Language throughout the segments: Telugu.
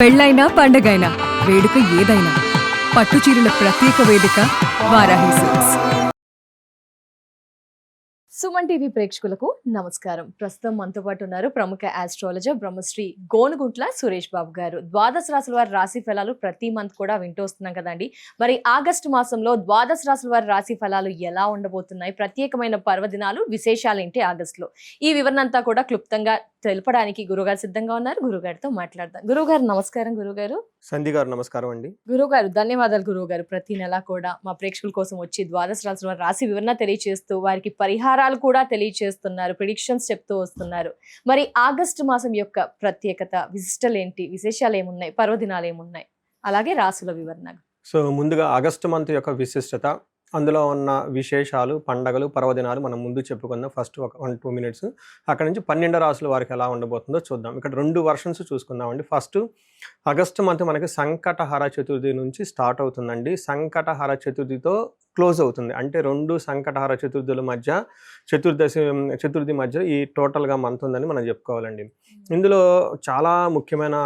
పెళ్ళైనా పండగైనా వేడుక ఏదైనా పట్టుచీరల ప్రత్యేక వేదిక వారాహి సిల్క్స్. సుమన్ టీవీ ప్రేక్షకులకు నమస్కారం. ప్రస్తుతం మనతో పాటు ఉన్నారు ప్రముఖ ఆస్ట్రాలజర్ బ్రహ్మశ్రీ గోనుగుంట్ల సురేష్ బాబు గారు. ద్వాదశ రాశుల వారి రాశి ఫలాలు ప్రతి మంత్ కూడా వింటూ వస్తున్నాం కదండి. మరి ఆగస్టు మాసంలో ద్వాదశ రాశుల వారి రాశి ఫలాలు ఎలా ఉండబోతున్నాయి, ప్రత్యేకమైన పర్వదినాలు, విశేషాలు ఏంటి ఆగస్టులో, ఈ వివరణ అంతా కూడా క్లుప్తంగా తెలపడానికి గురుగారు సిద్ధంగా ఉన్నారు. గురుగారితో మాట్లాడదాం. గురుగారు నమస్కారం. గురుగారు సంధి గారు నమస్కారం అండి. గురుగారు ధన్యవాదాలు. గురుగారు ప్రతి నెల కూడా మా ప్రేక్షకుల కోసం వచ్చి ద్వాదశ రాశుల వారి రాశి వివరణ తెలియజేస్తూ వారికి పరిహారాలు కూడా తెలియజేస్తున్నారు, ప్రిడిక్షన్స్ చెప్తూ వస్తున్నారు. మరి ఆగస్టు మాసం యొక్క ప్రత్యేకత, విశిష్టలు ఏంటి, విశేషాలు ఏమున్నాయి, పర్వదినాలు ఏమున్నాయి, అలాగే రాశుల వివరణ. సో ముందుగా ఆగస్టు మంత్ యొక్క విశిష్టత, అందులో ఉన్న విశేషాలు, పండగలు, పర్వదినాలు మనం ముందు చెప్పుకుందాం. ఫస్ట్ ఒక 1-2 మినిట్స్ అక్కడ నుంచి 12 రాసుల వారికి ఎలా ఉండబోతుందో చూద్దాం. ఇక్కడ 2 వర్షన్స్ చూసుకుందామండి. ఫస్ట్ ఆగస్టు మంత్ మనకి సంకటహర చతుర్థి నుంచి స్టార్ట్ అవుతుందండి. సంకటహర చతుర్థితో క్లోజ్ అవుతుంది. అంటే 2 సంకటహర చతుర్థుల మధ్య చతుర్థి మధ్య ఈ టోటల్గా మంత్ ఉందని మనం చెప్పుకోవాలండి. ఇందులో చాలా ముఖ్యమైన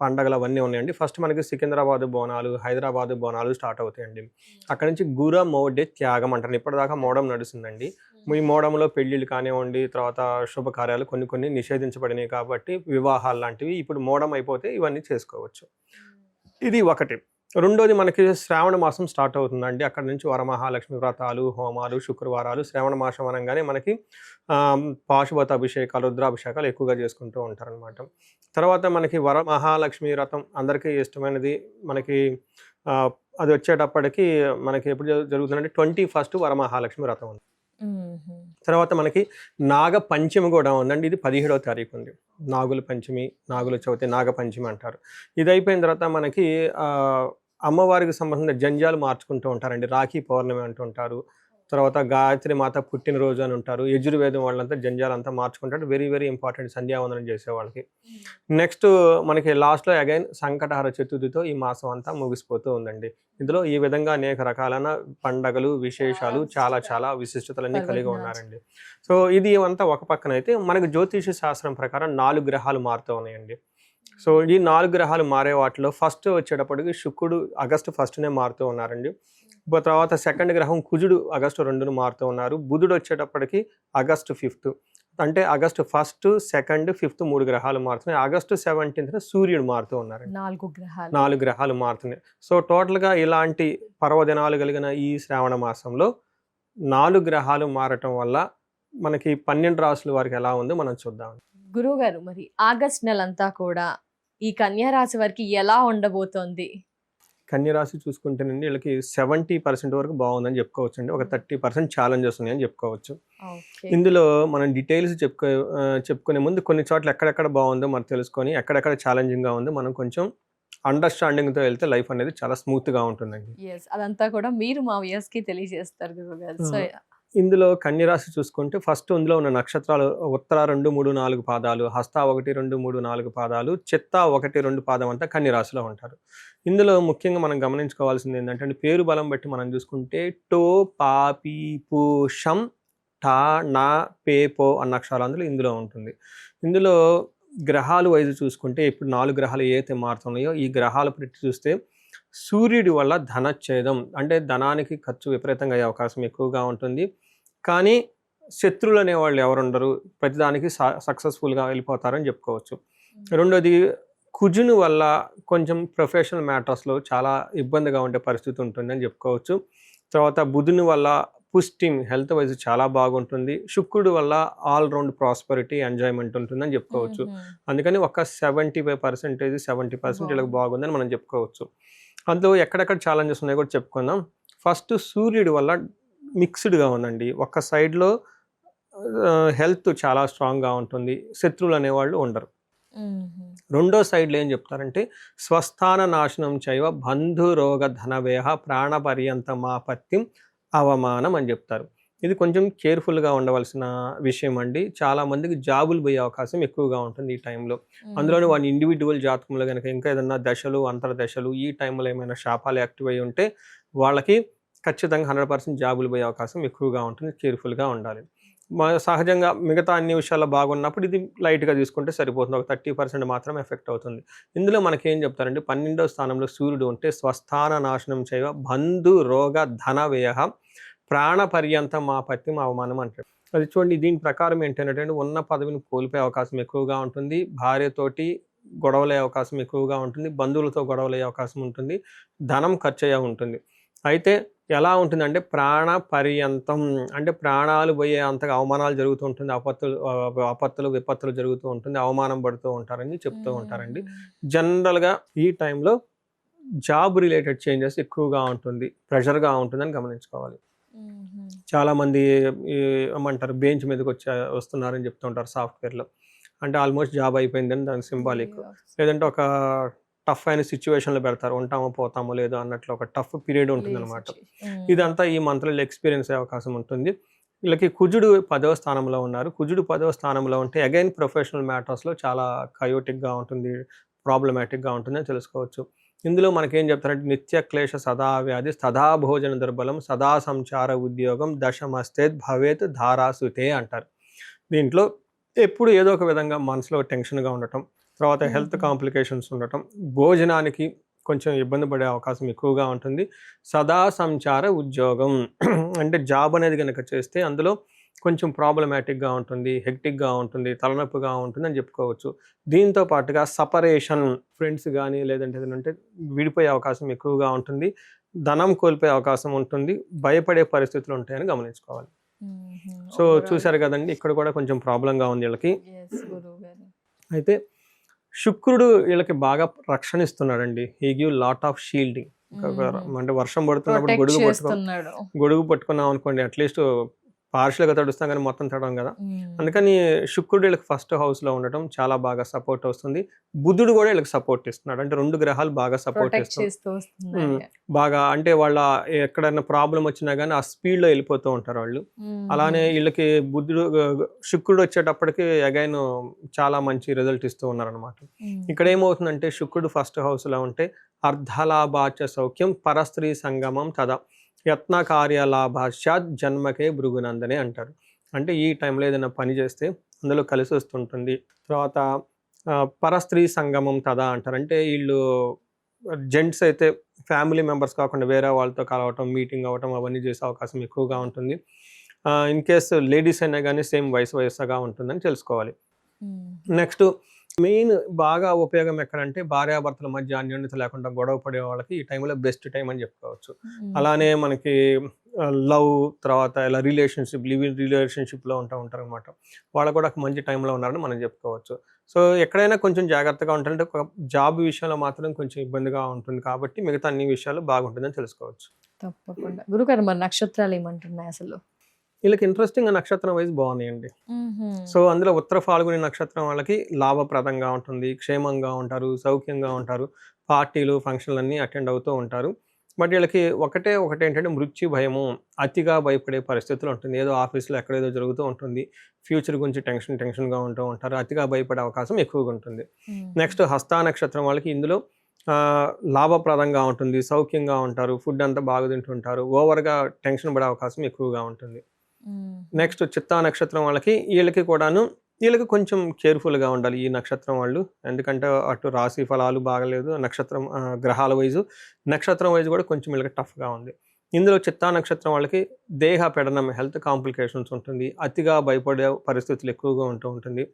పండగలు అవన్నీ ఉన్నాయండి. ఫస్ట్ మనకి సికింద్రాబాద్ బోనాలు, హైదరాబాద్ బోనాలు స్టార్ట్ అవుతాయండి. అక్కడ నుంచి గుర మౌఢ్య త్యాగం అంటారు. ఇప్పటిదాకా మోడం నడుస్తుందండి. ఈ మోడంలో పెళ్ళిళ్ళు కానివ్వండి, తర్వాత శుభకార్యాలు కొన్ని నిషేధించబడినాయి కాబట్టి వివాహాలు లాంటివి ఇప్పుడు మోడం అయిపోతే ఇవన్నీ చేసుకోవచ్చు. ఇది ఒకటి. రెండోది మనకి శ్రావణ మాసం స్టార్ట్ అవుతుందండి. అక్కడ నుంచి వరమహాలక్ష్మి వ్రతాలు, హోమాలు, శుక్రవారాలు. శ్రావణ మాసం అనగానే మనకి పాశుపత అభిషేకాలు, రుద్రాభిషేకాలు ఎక్కువగా చేసుకుంటూ ఉంటారనమాట. తర్వాత మనకి వరమహాలక్ష్మి వ్రతం అందరికీ ఇష్టమైనది. మనకి అది వచ్చేటప్పటికి మనకి ఎప్పుడు జరుగుతుందంటే 21st వరమహాలక్ష్మి వ్రతం ఉంది. తర్వాత మనకి నాగ పంచమి కూడా ఉందండి. ఇది 17వ తారీఖు ఉంది. నాగుల పంచమి, నాగుల చవితి, నాగ పంచమి అంటారు. ఇది అయిపోయిన తర్వాత మనకి అమ్మవారికి సంబంధించిన జంజాలు మార్చుకుంటూ ఉంటారండి. రాఖీ పౌర్ణమి అంటూ ఉంటారు. తర్వాత గాయత్రి మాత పుట్టినరోజు అని ఉంటారు. యజుర్వేదం వాళ్ళంతా జంజాలంతా మార్చుకుంటారు. వెరీ వెరీ ఇంపార్టెంట్ సంధ్యావందనం చేసే వాళ్ళకి. నెక్స్ట్ మనకి లాస్ట్లో అగైన్ సంకటహర చతుర్థితో ఈ మాసం అంతా ముగిసిపోతూ ఉందండి. ఇందులో ఈ విధంగా అనేక రకాలైన పండగలు, విశేషాలు, చాలా విశిష్టతలన్నీ కలిగి ఉన్నారండి. సో ఇది అంతా ఒక పక్కన అయితే మనకి జ్యోతిష శాస్త్రం ప్రకారం 4 గ్రహాలు మారుతూ ఉన్నాయండి. సో ఈ 4 గ్రహాలు మారే వాటిలో ఫస్ట్ వచ్చేటప్పటికి శుక్రుడు ఆగస్టు 1నే మారుతూ ఉన్నారండి. తర్వాత సెకండ్ గ్రహం కుజుడు ఆగస్టు 2న మారుతూ ఉన్నారు. బుధుడు వచ్చేటప్పటికి ఆగస్టు 5th. అంటే ఆగస్టు 1st, 2nd, 5th 3 గ్రహాలు మారుతున్నాయి. ఆగస్టు 17th సూర్యుడు మారుతూ ఉన్నారు. 4 గ్రహాలు మారుతున్నాయి. సో టోటల్గా ఇలాంటి పర్వదినాలు కలిగిన ఈ శ్రావణ మాసంలో 4 గ్రహాలు మారటం వల్ల మనకి 12 రాసుల వారికి ఎలా ఉందో మనం చూద్దాం. గురువు గారు, మరి ఆగస్ట్ నెలంతా కూడా ఈ కన్యా రాశి వారికి ఎలా ఉండబోతోంది? కన్యరాశి చూసుకుంటేనండి వీళ్ళకి 70% వరకు బాగుందని చెప్పుకోవచ్చు అండి. ఒక 30% ఛాలెంజెస్ ఉన్నాయని చెప్పుకోవచ్చు. ఇందులో మనం డీటెయిల్స్ చెప్పుకునే ముందు కొన్ని చోట్ల ఎక్కడెక్కడ బాగుందో మనం తెలుసుకొని, ఎక్కడెక్కడ ఛాలెంజింగ్గా ఉందో మనం కొంచెం అండర్స్టాండింగ్తో వెళ్తే లైఫ్ అనేది చాలా స్మూత్గా ఉంటుందండి. అదంతా కూడా మీరు మా వ్యూయర్స్కి తెలియజేస్తారు గురువు గారు. సో ఇందులో కన్యరాశి చూసుకుంటే ఫస్ట్ ఇందులో ఉన్న నక్షత్రాలు ఉత్తర 2, 3, 4 పాదాలు, హస్త 1, 2, 3, 4 పాదాలు, చిత్త 1, 2 పాదం అంతా కన్యరాశిలో ఉంటారు. ఇందులో ముఖ్యంగా మనం గమనించుకోవాల్సింది ఏంటంటే పేరు బలం బట్టి మనం చూసుకుంటే టో, పా, పీ, పు, షం, టా, నా, పే, పో అన్న అక్షరాలు అందులో ఇందులో ఉంటుంది. ఇందులో గ్రహాలు వైజ్ చూసుకుంటే ఇప్పుడు 4 గ్రహాలు ఏవైతే మారుతున్నాయో ఈ గ్రహాలు పెట్టి చూస్తే సూర్యుడి వల్ల ధనచ్ఛేదం, అంటే ధనానికి ఖర్చు విపరీతంగా అయ్యే అవకాశం ఎక్కువగా ఉంటుంది. కానీ శత్రువులు అనేవాళ్ళు ఎవరుండరు, ప్రతిదానికి సక్సెస్ఫుల్గా వెళ్ళిపోతారని చెప్పుకోవచ్చు. రెండోది కుజుని వల్ల కొంచెం ప్రొఫెషనల్ మ్యాటర్స్లో చాలా ఇబ్బందిగా ఉండే పరిస్థితి ఉంటుందని చెప్పుకోవచ్చు. తర్వాత బుధుని వల్ల పుష్టింగ్, హెల్త్ వైజ్ చాలా బాగుంటుంది. శుక్రుడి వల్ల ఆల్రౌండ్ ప్రాస్పరిటీ, ఎంజాయ్మెంట్ ఉంటుందని చెప్పుకోవచ్చు. అందుకని ఒక 75%, 70% వీళ్ళకి బాగుందని మనం చెప్పుకోవచ్చు. అందులో ఎక్కడెక్కడ ఛాలెంజెస్ ఉన్నాయో కూడా చెప్పుకుందాం. ఫస్ట్ సూర్యుడి వల్ల మిక్స్డ్గా ఉందండి. ఒక సైడ్లో హెల్త్ చాలా స్ట్రాంగ్గా ఉంటుంది, శత్రువులు అనేవాళ్ళు ఉండరు. రెండో సైడ్లో ఏం చెప్తారంటే స్వస్థాన నాశనం చైవ బంధురోగ ధనవేహ ప్రాణపర్యంతమాపత్యం అవమానం అని చెప్తారు. ఇది కొంచెం కేర్ఫుల్గా ఉండవలసిన విషయం అండి. చాలామందికి జాబులు పోయే అవకాశం ఎక్కువగా ఉంటుంది ఈ టైంలో. అందులోని వాడి ఇండివిజువల్ జాతకంలో కనుక ఇంకా ఏదన్నా దశలు, అంతర్దశలు ఈ టైంలో ఏమైనా శాపాలు యాక్టివ్ అయి ఉంటే వాళ్ళకి ఖచ్చితంగా 100% జాబులు పోయే అవకాశం ఎక్కువగా ఉంటుంది. కేర్ఫుల్గా ఉండాలి. సహజంగా మిగతా అన్ని విషయాల్లో బాగున్నప్పుడు ఇది లైట్గా తీసుకుంటే సరిపోతుంది, ఒక 30% మాత్రం ఎఫెక్ట్ అవుతుంది. ఇందులో మనకేం చెప్తారంటే 12వ స్థానంలో సూర్యుడు ఉంటే స్వస్థాన నాశనం చేయవ బంధు రోగ ధన వ్యయ ప్రాణ పర్యంతం ఆపత్తి అవమానం అంటాడు. అది చూడండి, దీని ప్రకారం ఏంటంటే ఉన్న పదవిని కోల్పోయే అవకాశం ఎక్కువగా ఉంటుంది, భార్యతోటి గొడవలయ్యే అవకాశం ఎక్కువగా ఉంటుంది, బంధువులతో గొడవలయ్యే అవకాశం ఉంటుంది, ధనం ఖర్చు అయ్యే ఉంటుంది. అయితే ఎలా ఉంటుందంటే ప్రాణ పర్యంతం అంటే ప్రాణాలు పోయే అంతగా అవమానాలు జరుగుతూ ఉంటుంది, ఆపత్తులు విపత్తులు జరుగుతూ ఉంటుంది, అవమానం పడుతూ ఉంటారని చెప్తూ ఉంటారండి. జనరల్గా ఈ టైంలో జాబ్ రిలేటెడ్ చేంజెస్ ఎక్కువగా ఉంటుంది, ప్రెషర్గా ఉంటుందని గమనించుకోవాలి. చాలామంది ఏమంటారు బెంచ్ మీదకి వస్తున్నారని చెప్తూ ఉంటారు సాఫ్ట్వేర్లో, అంటే ఆల్మోస్ట్ జాబ్ అయిపోయిందని దానికి సింబాలిక్. లేదంటే ఒక టఫ్ అయిన సిచ్యువేషన్లో పెడతారు, ఉంటామో పోతామో లేదో అన్నట్లు ఒక టఫ్ పీరియడ్ ఉంటుంది అనమాట. ఇదంతా ఈ మంత్లో ఎక్స్పీరియన్స్ అయ్యే అవకాశం ఉంటుంది. వీళ్ళకి కుజుడు 10వ స్థానంలో ఉన్నారు. కుజుడు 10వ స్థానంలో ఉంటే అగైన్ ప్రొఫెషనల్ మ్యాటర్స్లో చాలా కయోటిక్గా ఉంటుంది, ప్రాబ్లమాటిక్గా ఉంటుందని తెలుసుకోవచ్చు. ఇందులో మనకేం చెప్తారంటే నిత్య క్లేశ సదా వ్యాధి సదా భోజన దుర్బలం సదా సంచార ఉద్యోగం దశమస్తేత్ భవేత్ ధారాసుతే అంటారు. దీంట్లో ఎప్పుడు ఏదో ఒక విధంగా మనసులో టెన్షన్గా ఉండటం, తర్వాత హెల్త్ కాంప్లికేషన్స్ ఉండటం, భోజనానికి కొంచెం ఇబ్బంది పడే అవకాశం ఎక్కువగా ఉంటుంది. సదా సంచార ఉద్యోగం అంటే జాబ్ అనేది కనుక చేస్తే అందులో కొంచెం ప్రాబ్లమాటిక్గా ఉంటుంది, హెక్టిక్గా ఉంటుంది, తలనొప్పిగా ఉంటుంది అని చెప్పుకోవచ్చు. దీంతో పాటుగా సపరేషన్, ఫ్రెండ్స్ కానీ లేదంటే ఏదంటే విడిపోయే అవకాశం ఎక్కువగా ఉంటుంది, ధనం కోల్పోయే అవకాశం ఉంటుంది, భయపడే పరిస్థితులు ఉంటాయని గమనించుకోవాలి. సో చూశారు కదండి, ఇక్కడ కూడా కొంచెం ప్రాబ్లంగా ఉంది వీళ్ళకి. అయితే శుక్రుడు వీళ్ళకి బాగా రక్షణ ఇస్తున్నాడండి. He give lot of shielding. అంటే వర్షం పడుతున్నప్పుడు గొడుగు పట్టుకున్నాం అనుకోండి, అట్లీస్ట్ పార్షియల్గా తడుస్తాం కానీ మొత్తం తడవం కదా. అందుకని శుక్రుడు వీళ్ళకి ఫస్ట్ హౌస్లో ఉండటం చాలా బాగా సపోర్ట్ వస్తుంది. బుధుడు కూడా వీళ్ళకి సపోర్ట్ ఇస్తున్నాడు, అంటే 2 గ్రహాలు బాగా సపోర్ట్ ఇస్తుంది బాగా. అంటే వాళ్ళ ఎక్కడైనా ప్రాబ్లం వచ్చినా కానీ ఆ స్పీడ్లో వెళ్ళిపోతూ ఉంటారు వాళ్ళు. అలానే వీళ్ళకి శుక్రుడు వచ్చేటప్పటికి అగైన్ చాలా మంచి రిజల్ట్ ఇస్తూ ఉన్నారనమాట. ఇక్కడ ఏమవుతుందంటే శుక్రుడు ఫస్ట్ హౌస్లో ఉంటే అర్ధలాభాచ సౌఖ్యం పరస్త్రీ సంగమం తదా యత్న కార్యలాభాశ్చాత్ జన్మకే భృగునందనే అంటారు. అంటే ఈ టైంలో ఏదైనా పని చేస్తే అందులో కలిసి వస్తుంటుంది. తర్వాత పరస్త్రీ సంగమం తదా అంటారు, అంటే వీళ్ళు జెంట్స్ అయితే ఫ్యామిలీ మెంబర్స్ కాకుండా వేరే వాళ్ళతో కలవటం, మీటింగ్ అవ్వటం అవన్నీ చేసే అవకాశం ఎక్కువగా ఉంటుంది. ఇన్ కేస్ లేడీస్ అయినా కానీ సేమ్ వయసుగా ఉంటుందని తెలుసుకోవాలి. నెక్స్ట్ మెయిన్ బాగా ఉపయోగం ఎక్కడంటే భార్యాభర్తల మధ్య అన్యోన్యత లేకుండా గొడవ పడే వాళ్ళకి ఈ టైంలో బెస్ట్ టైం అని చెప్పుకోవచ్చు. అలానే మనకి లవ్, తర్వాత ఇలా లివింగ్ రిలేషన్షిప్లో ఉంటారు అనమాట, వాళ్ళు కూడా ఒక మంచి టైంలో ఉన్నారని మనం చెప్పుకోవచ్చు. సో ఎక్కడైనా కొంచెం జాగ్రత్తగా ఉంటారంటే ఒక జాబ్ విషయంలో మాత్రం కొంచెం ఇబ్బందిగా ఉంటుంది, కాబట్టి మిగతా అన్ని విషయాలు బాగుంటుందని తెలుసుకోవచ్చు. తప్పకుండా. గురుగారు మరి నక్షత్రాలు ఏమంటున్నాయి అసలు? వీళ్ళకి ఇంట్రెస్టింగ్ నక్షత్రం వైజ్ బాగున్నాయండి. సో అందులో ఉత్తర ఫాల్గుని నక్షత్రం వాళ్ళకి లాభప్రదంగా ఉంటుంది, క్షేమంగా ఉంటారు, సౌఖ్యంగా ఉంటారు, పార్టీలు ఫంక్షన్లు అన్నీ అటెండ్ అవుతూ ఉంటారు. బట్ వీళ్ళకి ఒకటే ఏంటంటే మృత్యు భయము, అతిగా భయపడే పరిస్థితులు ఉంటుంది. ఏదో ఆఫీస్లో ఎక్కడేదో జరుగుతూ ఉంటుంది, ఫ్యూచర్ గురించి టెన్షన్గా ఉంటూ ఉంటారు, అతిగా భయపడే అవకాశం ఎక్కువగా ఉంటుంది. నెక్స్ట్ హస్తా నక్షత్రం వాళ్ళకి ఇందులో లాభప్రదంగా ఉంటుంది, సౌఖ్యంగా ఉంటారు, ఫుడ్ అంతా బాగా తింటుంటారు, ఓవర్గా టెన్షన్ పడే అవకాశం ఎక్కువగా ఉంటుంది. నెక్స్ట్ చిత్తా నక్షత్రం వాళ్ళకి వీళ్ళకి కొంచెం కేర్ఫుల్గా ఉండాలి ఈ నక్షత్రం వాళ్ళు, ఎందుకంటే అటు రాశి ఫలాలు బాగలేదు, నక్షత్రం గ్రహాల వైజు నక్షత్రం వైజు కూడా కొంచెం వీళ్ళకి టఫ్గా ఉంది. ఇందులో చిత్తా నక్షత్రం వాళ్ళకి దేహ పెడనం, హెల్త్ కాంప్లికేషన్స్ ఉంటుంది, అతిగా భయపడే పరిస్థితులు ఎక్కువగా ఉంటుంది.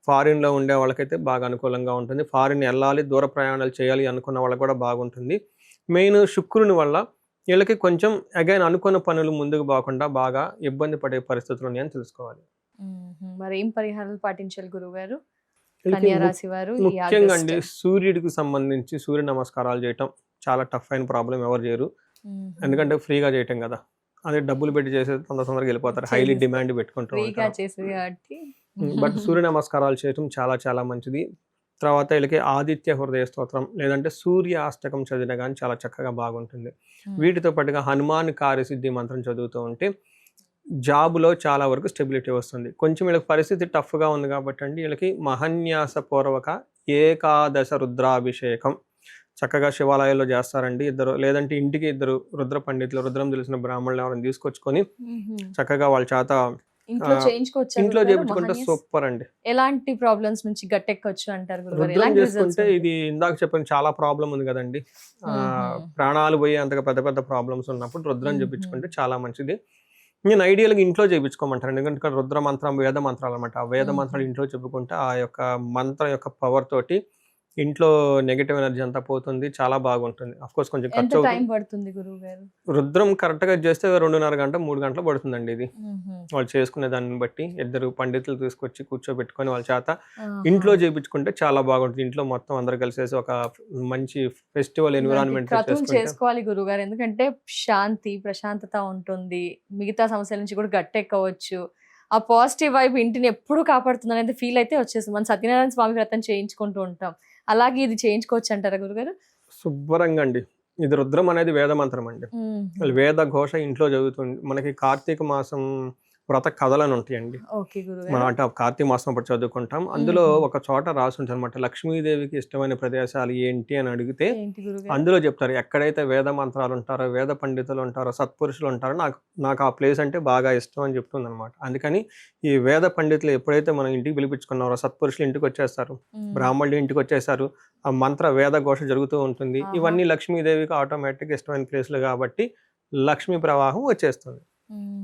ఫారిన్లో ఉండే వాళ్ళకైతే బాగా అనుకూలంగా ఉంటుంది, ఫారిన్ వెళ్ళాలి, దూర ప్రయాణాలు చేయాలి అనుకున్న వాళ్ళకి కూడా బాగుంటుంది. మెయిన్ శుక్రుని వల్ల వీళ్ళకి కొంచెం అగైన్ అనుకున్న పనులు ముందుకు పోకుండా బాగా ఇబ్బంది పడే పరిస్థితులు ఉన్నాయని తెలుసుకోవాలి. మరి ఏం పరిహారాలు పాటించాలి గురుగారు? ముఖ్యంగా అండి సూర్యుడికి సంబంధించి సూర్య నమస్కారాలు చేయటం చాలా టఫ్ అయిన ప్రాబ్లం, ఎవరు చేయరు, ఎందుకంటే ఫ్రీగా చేయటం కదా, అదే డబ్బులు పెట్టి చేసే తొందరగా వెళ్ళిపోతారు, హైలీ డిమాండ్ పెట్టుకుంటూ ఉంటారు. బట్ సూర్య నమస్కారాలు చేయటం చాలా చాలా మంచిది. తర్వాత వీళ్ళకి ఆదిత్య హృదయ స్తోత్రం లేదంటే సూర్య అష్టకం చదివినా కానీ చాలా చక్కగా బాగుంటుంది. వీటితో పాటుగా హనుమాన్ కార్యసిద్ధి మంత్రం చదువుతూ ఉంటే జాబ్లో చాలా వరకు స్టెబిలిటీ వస్తుంది. కొంచెం వీళ్ళకి పరిస్థితి టఫ్గా ఉంది కాబట్టి అండి వీళ్ళకి మహన్యాసపూర్వక ఏకాదశ రుద్రాభిషేకం చక్కగా శివాలయాల్లో చేస్తారండి. లేదంటే ఇంటికి 2 రుద్ర పండితులు, రుద్రం తెలిసిన బ్రాహ్మణులు ఎవరైనా తీసుకొచ్చుకొని చక్కగా వాళ్ళ చేత ఇంట్లో చేయించుకోవచ్చు ఇంట్లో చేయించుకుంటే సూపర్ అండి. ఎలాంటి ప్రాబ్లమ్స్ నుంచి గట్టెక్కవచ్చు అంటారు గురుగారు? రుద్రం ఎలాంటి చేసుకుంటే రిజల్ట్స్ ఇది ఇందాక చెప్పిన చాలా ప్రాబ్లం ఉంది కదండి, ప్రాణాలు పోయే అంతగా పెద్ద పెద్ద ప్రాబ్లమ్స్ ఉన్నప్పుడు రుద్రం చేయించుకుంటే చాలా మంచిది. నేను ఐడియల్గా ఇంట్లో చేయించుకోమంటాను, ఎందుకంటే రుద్ర మంత్రం వేద మంత్రాలు అనమాట. ఆ వేద మంత్రాలు ఇంట్లో చెప్పుకుంటే ఆ యొక్క మంత్రం యొక్క పవర్ తోటి ఇంట్లో నెగటివ్ ఎనర్జీ అంతా పోతుంది, చాలా బాగుంటుంది. అఫ్ కోర్స్ కొంచెం ఎంత ఖర్చు టైం పడుతుంది గురువు గారు? రుద్రం కరెక్ట్ గా చేస్తే 2.5 గంట 3 గంటలు పడుతుందండి. ఇది వాళ్ళు చేసుకునే దాన్ని బట్టి 2 పండితులు తీసుకొచ్చి కూర్చోబెట్టుకొని వాళ్ళ చేత ఇంట్లో చేయించుకుంటే చాలా బాగుంటుంది. ఇంట్లో మొత్తం అందరు కలిసేసి ఒక మంచి ఫెస్టివల్ ఎన్విరాన్మెంట్ చేసుకోవాలి గురువు గారు, ఎందుకంటే శాంతి ప్రశాంతత ఉంటుంది, మిగతా సమస్యల నుంచి కూడా గట్టెక్కవచ్చు. ఆ పాజిటివ్ వైబ్ ఇంటిని ఎప్పుడు కాపాడుతుంది అనేది ఫీల్ అయితే వచ్చేస్తుంది. మనం సత్యనారాయణ స్వామి వ్రతం చేయించుకుంటూ ఉంటాం, అలాగే ఇది చేయించుకోవచ్చు అంటారా గురుగారు? శుభ్రంగా అండి. ఇది రుద్రం అనేది వేద మంత్రం అండి. వేద ఘోష ఇంట్లో జరుగుతుంది. మనకి కార్తీక మాసం వ్రత కథలను ఉంటాయండి, మనం అంటే కార్తీక మాసం అప్పుడు చదువుకుంటాం. అందులో ఒక చోట రాసి ఉంటుంది అనమాట, లక్ష్మీదేవికి ఇష్టమైన ప్రదేశాలు ఏంటి అని అడిగితే అందులో చెప్తారు, ఎక్కడైతే వేద మంత్రాలు ఉంటారో, వేద పండితులు ఉంటారో, సత్పురుషులు ఉంటారో నాకు ఆ ప్లేస్ అంటే బాగా ఇష్టం అని చెప్తుంది అనమాట. అందుకని ఈ వేద పండితులు ఎప్పుడైతే మనం ఇంటికి పిలిపించుకున్నారో, సత్పురుషులు ఇంటికి వచ్చేస్తారు, బ్రాహ్మణులు ఇంటికి వచ్చేస్తారు, ఆ మంత్ర వేద ఘోష జరుగుతూ ఉంటుంది. ఇవన్నీ లక్ష్మీదేవికి ఆటోమేటిక్ ఇష్టమైన ప్లేస్లు కాబట్టి లక్ష్మీ ప్రవాహం వచ్చేస్తుంది.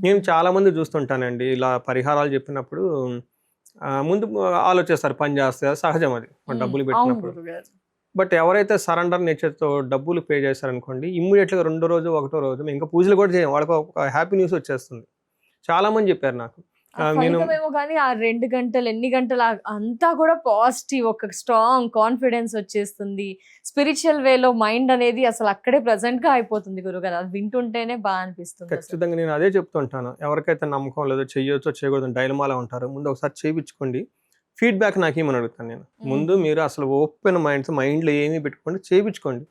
నేను చాలా మంది చూస్తుంటానండి, ఇలా పరిహారాలు చెప్పినప్పుడు ముందు ఆలోచిస్తారు పని చేస్తే, సహజం అది డబ్బులు పెట్టినప్పుడు. బట్ ఎవరైతే సరెండర్ నేచర్తో డబ్బులు పే చేశారనుకోండి, ఇమ్మీడియట్గా 2 రోజు 1 రోజు మేము ఇంకా పూజలు కూడా చేయం, వాళ్ళకి ఒక హ్యాపీ న్యూస్ వచ్చేస్తుంది. చాలా మంది చెప్పారు నాకు. కానీ ఆ 2 గంటలు ఎన్ని గంటలు అంతా కూడా పాజిటివ్, ఒక స్ట్రాంగ్ కాన్ఫిడెన్స్ వచ్చేస్తుంది. స్పిరిచువల్ వేలో మైండ్ అనేది అసలు అక్కడే ప్రెసెంట్ గా అయిపోతుంది గురుగారు, అది వింటుంటేనే బాగా అనిపిస్తుంది. ఖచ్చితంగా నేను అదే చెప్తుంటాను, ఎవరికైతే నమ్మకం లేదో, చెయ్యొచ్చో చేయకూడదు డైలమాలో ఉంటారు, ముందు ఒకసారి చేయించుకోండి, ఫీడ్బ్యాక్ నాకేమని అడుగుతాను నేను. ముందు మీరు అసలు ఓపెన్ మైండ్లో ఏమీ పెట్టుకోండి, చేయించుకోండి,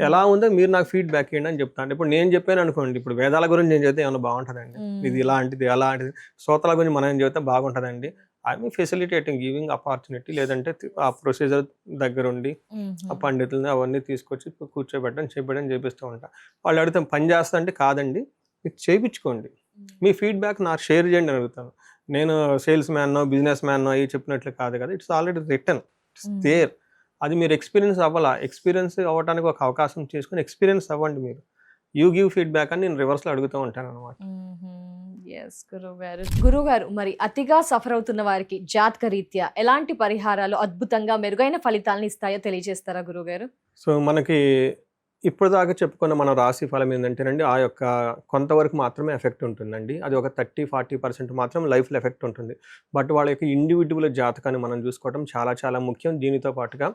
ఎలా ఉందో మీరు నాకు ఫీడ్బ్యాక్ ఇవ్వండి అని చెప్తాను. ఇప్పుడు నేను చెప్పాను అనుకోండి, ఇప్పుడు వేదాల గురించి నేను చెప్తే ఏమన్నా బాగుంటుందండి, ఇది ఇలాంటిది అలాంటిది, స్తోత్రాల గురించి మనం చెప్తే బాగుంటుందండి. ఐ ఫెసిలిటేటింగ్, గివింగ్ ఆపర్చునిటీ, లేదంటే ఆ ప్రొసీజర్ దగ్గరుండి ఆ పండితులని అవన్నీ తీసుకొచ్చి కూర్చోబెట్టడం చేపిస్తూ ఉంటా. వాళ్ళు అడిగితే పని చేస్తా అంటే కాదండి, మీరు చేయించుకోండి, మీ ఫీడ్బ్యాక్ నాకు షేర్ చేయండి అని అడుగుతాను. నేను సేల్స్ మ్యాన్నో బిజినెస్ మ్యాన్నో అవి చెప్పినట్లు కాదు కదా, it's already return, it's there. అది మీరు ఎక్స్పీరియన్స్ అవ్వాలా, ఎక్స్పీరియన్స్ అవ్వడానికి ఒక అవకాశం చేసుకుని ఎక్స్పీరియన్స్ అవ్వండి మీరు. యూ గివ్ ఫీడ్బ్యాక్ అని నేను రివర్స్లో అడుగుతూ ఉంటాను అనమాట. గురుగారు, మరి అతిగా సఫర్ అవుతున్న వారికి జాతక రీత్యా ఎలాంటి పరిహారాలు అద్భుతంగా మెరుగైన ఫలితాలను ఇస్తాయో తెలియజేస్తారా గురుగారు? సో మనకి ఇప్పుడు దాకా చెప్పుకున్న మన రాశి ఫలం ఏంటంటేనండి, ఆ యొక్క కొంతవరకు మాత్రమే ఎఫెక్ట్ ఉంటుందండి. అది ఒక 30-40% మాత్రం లైఫ్లో ఎఫెక్ట్ ఉంటుంది. బట్ వాళ్ళ యొక్క ఇండివిజువల్ జాతకాన్ని మనం చూసుకోవడం చాలా చాలా ముఖ్యం. దీనితో పాటుగా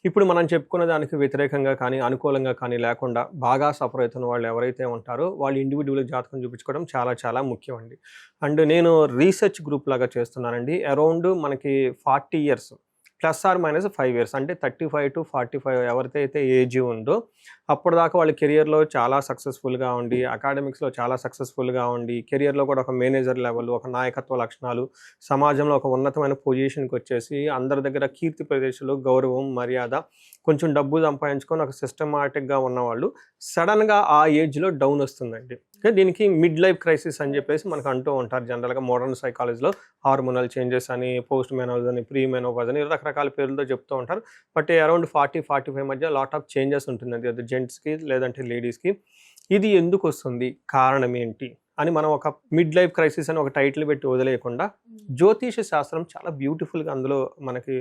ఇప్పుడు మనం చెప్పుకున్న దానికి వ్యతిరేకంగా కానీ అనుకూలంగా కానీ లేకుండా బాగా సఫర్ అవుతున్న వాళ్ళు ఎవరైతే ఉంటారో వాళ్ళు ఇండివిజువల్ జాతకం చూపించుకోవడం చాలా చాలా ముఖ్యం అండి. అండ్ నేను రీసెర్చ్ గ్రూప్ లాగా చేస్తున్నానండి. అరౌండ్ మనకి 40 years +or-5 years, అంటే 35 to 45 ఎవరికైతే ఏజ్ ఉందో అప్పటిదాకా వాళ్ళ కెరియర్లో చాలా సక్సెస్ఫుల్గా ఉండి, అకాడమిక్స్లో చాలా సక్సెస్ఫుల్గా ఉండి, కెరియర్లో కూడా ఒక మేనేజర్ లెవెల్, ఒక నాయకత్వ లక్షణాలు, సమాజంలో ఒక ఉన్నతమైన పొజిషన్కి వచ్చేసి అందరి దగ్గర కీర్తి ప్రదేశాలు, గౌరవం, మర్యాద, కొంచెం డబ్బు సంపాదించుకొని ఒక సిస్టమాటిక్గా ఉన్నవాళ్ళు సడన్గా ఆ ఏజ్లో డౌన్ వస్తుందండి. దీనికి మిడ్ లైఫ్ క్రైసిస్ అని చెప్పేసి మనకు అంటూ ఉంటారు జనరల్గా మోడర్న్ సైకాలజీలో. హార్మోనల్ చేంజెస్ అని, పోస్ట్ మెనోజ్ అని, ప్రీ మెనోపాజ్ అని రకరకాల పేర్లతో చెప్తూ ఉంటారు. బట్ అరౌండ్ 40-45 మధ్య లాట్ ఆఫ్ చేంజెస్ ఉంటుందండి, అది జెంట్స్కి లేదంటే లేడీస్కి. ఇది ఎందుకు వస్తుంది, కారణం ఏంటి అని మనం ఒక మిడ్ లైఫ్ క్రైసిస్ అని ఒక టైటిల్ పెట్టి వదిలేయకుండా జ్యోతిష శాస్త్రం చాలా బ్యూటిఫుల్గా అందులో మనకి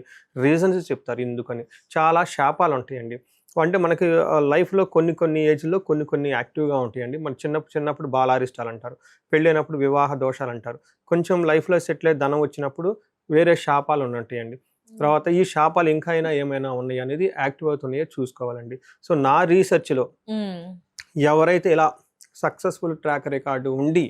రీజన్స్ చెప్తారు ఎందుకని. చాలా శాపాలు ఉంటాయండి, అంటే మనకి లైఫ్లో కొన్ని ఏజ్లో కొన్ని యాక్టివ్గా ఉంటాయండి. మన చిన్నప్పుడు బాలారిష్టాలు అంటారు, పెళ్ళైనప్పుడు వివాహ దోషాలు అంటారు, కొంచెం లైఫ్లో సెటిల్ అయ్యి ధనం వచ్చినప్పుడు వేరే శాపాలు ఉంటాయండి. తర్వాత ఈ శాపాలు ఇంకా ఏమైనా ఉన్నాయి అనేది యాక్టివ్ అవుతున్నాయో చూసుకోవాలండి. సో నా రీసెర్చ్లో ఎవరైతే ఇలా సక్సెస్ఫుల్ ట్రాక్ రికార్డు ఉండి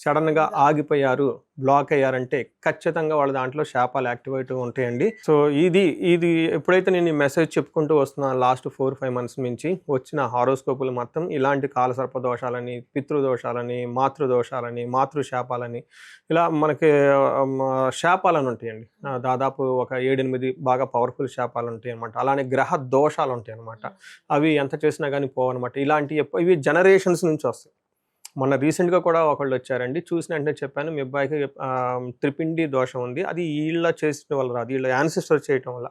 సడన్గా ఆగిపోయారు, బ్లాక్ అయ్యారంటే ఖచ్చితంగా వాళ్ళ దాంట్లో శాపాలు యాక్టివేట్ ఉంటాయండి. సో ఇది ఎప్పుడైతే నేను ఈ మెసేజ్ చెప్పుకుంటూ వస్తున్నాను లాస్ట్ 4-5 months నుంచి వచ్చిన హారోస్కోపులు మొత్తం ఇలాంటి కాలసర్ప దోషాలని, పితృదోషాలని, మాతృదోషాలని, మాతృశాపాలని, ఇలా మనకి శాపాలని ఉంటాయండి. దాదాపు ఒక 7-8 బాగా పవర్ఫుల్ శాపాలు ఉంటాయి అనమాట. అలానే గ్రహ దోషాలు ఉంటాయి అనమాట. అవి ఎంత చేసినా కానీ పోవన్నమాట. ఇవి జనరేషన్స్ నుంచి వస్తాయి. మొన్న రీసెంట్గా కూడా ఒకళ్ళు వచ్చారండి, చూసిన వెంటనే చెప్పాను మీ అబ్బాయికి త్రిపిండి దోషం ఉంది, అది వీళ్ళ చేసిన వల్ల రాదు, వీళ్ళ యాన్సిస్టర్ చేయటం వల్ల.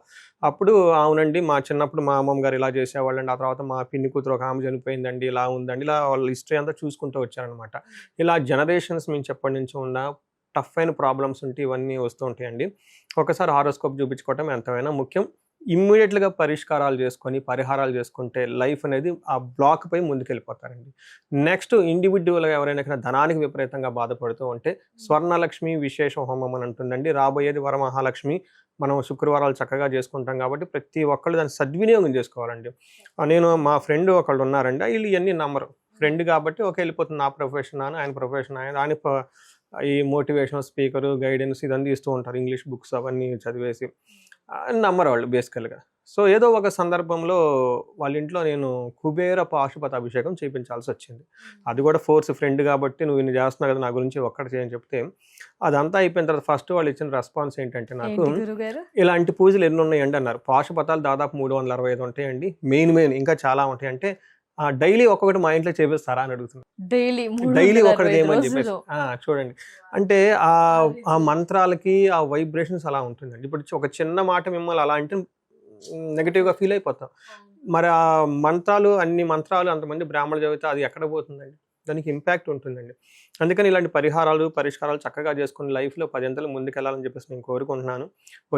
అప్పుడు అవునండి మా చిన్నప్పుడు మా అమ్మమ్మ గారు ఇలా చేసేవాళ్ళండి, ఆ తర్వాత మా పిన్ని కూతురు ఒక ఆమె చనిపోయిందండి, ఇలా ఉందండి, ఇలా వాళ్ళ హిస్టరీ అంతా చూసుకుంటూ వచ్చారనమాట. ఇలా జనరేషన్స్ నుంచి ఎప్పటి నుంచి ఉన్న టఫ్ అయిన ప్రాబ్లమ్స్ ఉంటే ఇవన్నీ వస్తూ ఉంటాయండి. ఒకసారి హారోస్కోప్ చూపించుకోవటం ఎంతైనా ముఖ్యం. ఇమ్మీడియట్గా పరిష్కారాలు చేసుకొని పరిహారాలు చేసుకుంటే లైఫ్ అనేది ఆ బ్లాక్ పై ముందుకెళ్ళిపోతారండి. నెక్స్ట్ ఇండివిజువల్గా ఎవరైనా ధనానికి విపరీతంగా బాధపడుతూ ఉంటే స్వర్ణలక్ష్మి విశేష హోమం అని ఉంటుందండి. రాబోయేది వరమహాలక్ష్మి, మనం శుక్రవారాలు చక్కగా చేసుకుంటాం కాబట్టి ప్రతి ఒక్కళ్ళు దాన్ని సద్వినియోగం చేసుకోవాలండి. నేను మా ఫ్రెండ్ ఒకళ్ళు ఉన్నారండి, వీళ్ళు ఇవన్నీ నమ్మరు. ఫ్రెండ్ కాబట్టి ఓకే వెళ్ళిపోతుంది, నా ప్రొఫెషన్ అని, ఆయన ప్రొఫెషన్ ఆయన ఈ మోటివేషనల్ స్పీకరు గైడెన్స్ ఇదంతా ఇస్తూ ఉంటారు, ఇంగ్లీష్ బుక్స్ అవన్నీ చదివేసి నమ్మరు వాళ్ళు బేసికల్గా. సో ఏదో ఒక సందర్భంలో వాళ్ళ ఇంట్లో నేను కుబేర పాశుపత అభిషేకం చేయించాల్సి వచ్చింది. అది కూడా ఫోర్స్, ఫ్రెండ్ కాబట్టి నువ్వు ఇన్ని చేస్తున్నావు కదా నా గురించి ఒక్కటి చేయని చెప్తే అదంతా అయిపోయిన తర్వాత ఫస్ట్ వాళ్ళు ఇచ్చిన రెస్పాన్స్ ఏంటంటే నాకు ఇలాంటి పూజలు ఎన్ని ఉన్నాయండి అన్నారు. పాశుపతాలు దాదాపు 365 ఉంటాయండి, మెయిన్ ఇంకా చాలా ఉంటాయి అంటే డైలీ ఒక్కొక్కటి మా ఇంట్లో చేపిస్తారా అని అడుగుతున్నారు. డైలీ ఒకటి ఏమని చెప్పేసి చూడండి, అంటే ఆ మంత్రాలకి ఆ వైబ్రేషన్స్ అలా ఉంటుందండి. ఇప్పుడు ఒక చిన్న మాట మిమ్మల్ని అలా అంటే నెగిటివ్గా ఫీల్ అయిపోతాం. మరి ఆ మంత్రాలు, అన్ని మంత్రాలు అంతమంది బ్రాహ్మణ చదివితే అది ఎక్కడ పోతుందండి, దానికి ఇంపాక్ట్ ఉంటుందండి. అందుకని ఇలాంటి పరిష్కారాలు చక్కగా చేసుకుని లైఫ్లో 10 అంతలు ముందుకెళ్ళాలని చెప్పేసి నేను కోరుకుంటున్నాను.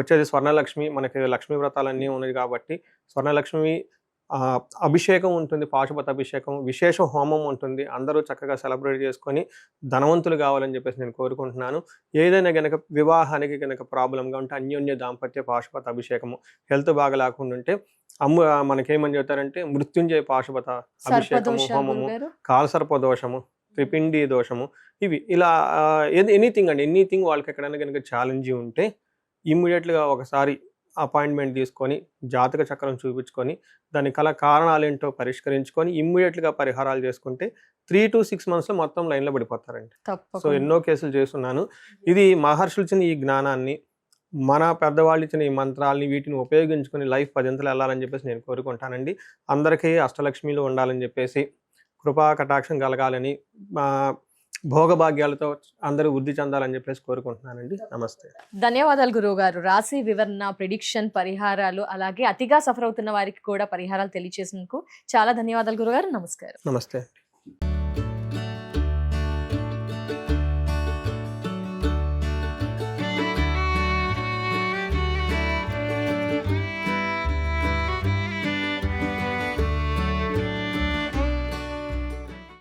వచ్చేది స్వర్ణలక్ష్మి, మనకి లక్ష్మీ వ్రతాలన్నీ ఉన్నాయి కాబట్టి స్వర్ణలక్ష్మి అభిషేకం ఉంటుంది, పాశుపత అభిషేకం, విశేష హోమం ఉంటుంది. అందరూ చక్కగా సెలబ్రేట్ చేసుకొని ధనవంతులు కావాలని చెప్పేసి నేను కోరుకుంటున్నాను. ఏదైనా గనక వివాహానికి గనక ప్రాబ్లంగా ఉంటే అన్యోన్య దాంపత్య పాశుపత అభిషేకము, హెల్త్ బాగా లేకుండా ఉంటే మనకేమని చెప్తారంటే మృత్యుంజయ పాశుపత అభిషేకము, హోమము, కాలసర్ప దోషము, త్రిపిండి దోషము, ఇవి ఇలా ఎనీథింగ్ వాళ్ళకి ఎక్కడైనా కనుక ఛాలెంజ్ ఉంటే ఇమ్మీడియట్గా ఒకసారి అపాయింట్మెంట్ తీసుకొని జాతక చక్రం చూపించుకొని దాని కారణాలు ఏంటో పరిష్కరించుకొని ఇమ్మీడియట్గా పరిహారాలు చేసుకుంటే 3 to 6 monthsలో మొత్తం లైన్లో పడిపోతారండి. సో ఎన్నో కేసులు చేస్తున్నాను. ఇది మహర్షులు ఇచ్చిన ఈ జ్ఞానాన్ని, మన పెద్దవాళ్ళు ఇచ్చిన ఈ మంత్రాలని వీటిని ఉపయోగించుకొని లైఫ్ 10 అంతలు వెళ్ళాలని చెప్పేసి నేను కోరుకుంటానండి. అందరికీ అష్టలక్ష్మిలు ఉండాలని చెప్పేసి, కృపా కటాక్షం కలగాలని, భోగభాగ్యాలతో అందరూ వృద్ధి చెందాలని చెప్పేసి కోరుకుంటున్నానండి. నమస్తే. ధన్యవాదాలు గురువు గారు. రాశి వివరణ, ప్రిడిక్షన్, పరిహారాలు, అలాగే అతిగా సఫర్ అవుతున్న వారికి కూడా పరిహారాలు తెలియజేసినందుకు చాలా ధన్యవాదాలు గురుగారు. నమస్కారం. నమస్తే.